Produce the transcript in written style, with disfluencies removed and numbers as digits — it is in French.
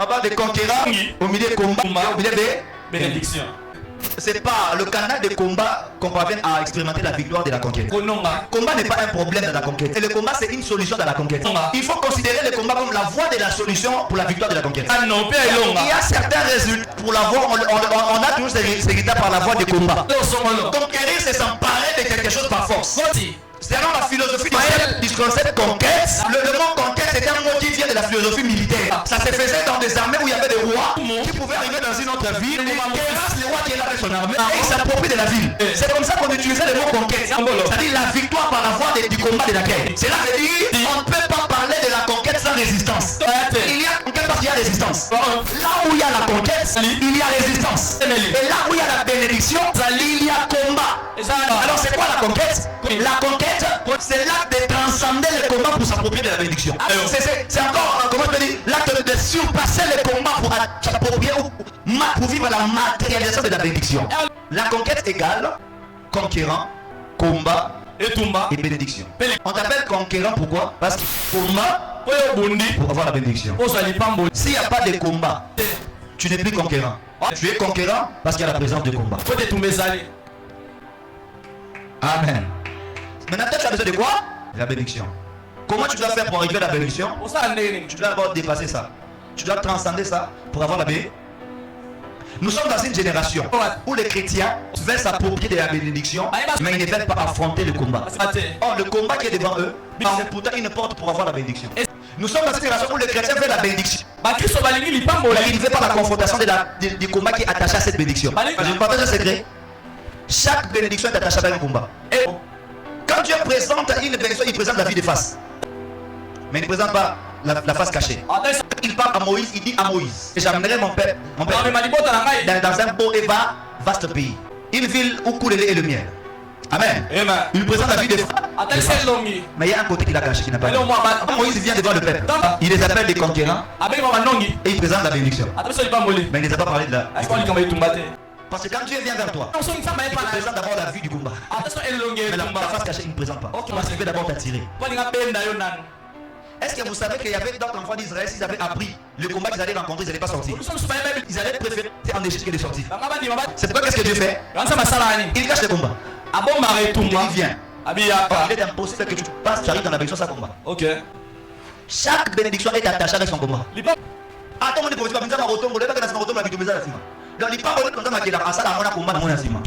Avant de conquérants, au milieu des combats, au milieu des bénédictions. C'est pas le canal de combat qu'on parvient à expérimenter la victoire de la conquête. Le combat n'est pas un problème dans la conquête. Et le combat, c'est une solution dans la conquête. Il faut considérer le combat comme la voie de la solution pour la victoire de la conquête. Il y a certains résultats. Pour l'avoir, on a toujours ces résultats par la voie du combat. Conquérir, c'est s'emparer de quelque chose par force. Selon la philosophie du concept conquête, le mot conquête c'est un mot qui vient de la philosophie militaire. Ça se faisait dans des armées où il y avait des rois qui pouvaient arriver dans une autre ville et terrasse le roi qui est là avec son armée et s'approprier de la ville. C'est comme ça qu'on utilisait le mot conquête. C'est-à-dire la victoire par la voie du combat de la guerre. Cela veut dire on ne peut pas parler de la conquête sans résistance. Il y a conquête parce qu'il y a résistance. Là où il y a la conquête, il y a résistance. Et là où il y a la bénédiction, il y a combat. Alors c'est quoi la conquête? La conquête, c'est l'acte de transcender le combat pour s'approprier de la bénédiction. C'est encore, comment je peux dire, l'acte de surpasser le combat pour s'approprier ou pour vivre la matérialisation de la bénédiction. La conquête égale conquérant, combat et bénédiction. On t'appelle conquérant pourquoi? Parce que combat pour avoir la bénédiction. S'il n'y a pas de combat, tu n'es plus conquérant. Tu es conquérant parce qu'il y a la présence de combat. Amen. Maintenant, tu as besoin de quoi? La bénédiction. Comment tu dois faire pour arriver à la bénédiction? Tu dois d'abord dépasser ça. Tu dois transcender ça pour avoir la bénédiction. Nous sommes dans une génération où les chrétiens veulent s'approprier de la bénédiction, mais ils ne veulent pas affronter le combat. Or, le combat qui est devant eux, c'est pourtant une porte pour avoir la bénédiction. Nous sommes dans une génération où les chrétiens veulent la bénédiction. Mais ils ne veulent pas la confrontation du combat qui est attaché à cette bénédiction. Je vous partage un secret. Chaque bénédiction est attachée à un combat. Quand Dieu présente une bénédiction, il présente la vie de face. Mais il ne présente pas la face cachée. Il parle à Moïse, il dit à Moïse, et j'amènerai mon père dans un beau et vaste pays. Une ville où coule le lait et le miel. Amen. Il présente la vie de face. Mais il y a un côté qu'il a caché, qui n'a pas dit. Moïse vient devant le peuple. Il les appelle des conquérants. Et il présente la bénédiction. Mais il ne les a pas parlé de la. Parce que quand Dieu vient vers toi, il présente d'abord la vie du combat. Mais la face cachée, il ne présente pas. Parce qu'il veut d'abord t'attirer. Est-ce que vous savez qu'il y avait d'autres enfants d'Israël, s'ils avaient appris le combat qu'ils allaient rencontrer, ils n'allaient pas sortir? Ils allaient préférer en échec que de sortir. C'est pourquoi qu'est-ce que Dieu fait? Il cache le combat. Il vient. Il est impossible que tu passes, tu arrives dans la bénédiction sans combat. Chaque bénédiction est attachée avec son combat. Attends, on est pour dire, donc il parle comme ça, il a un combat dans mon asima.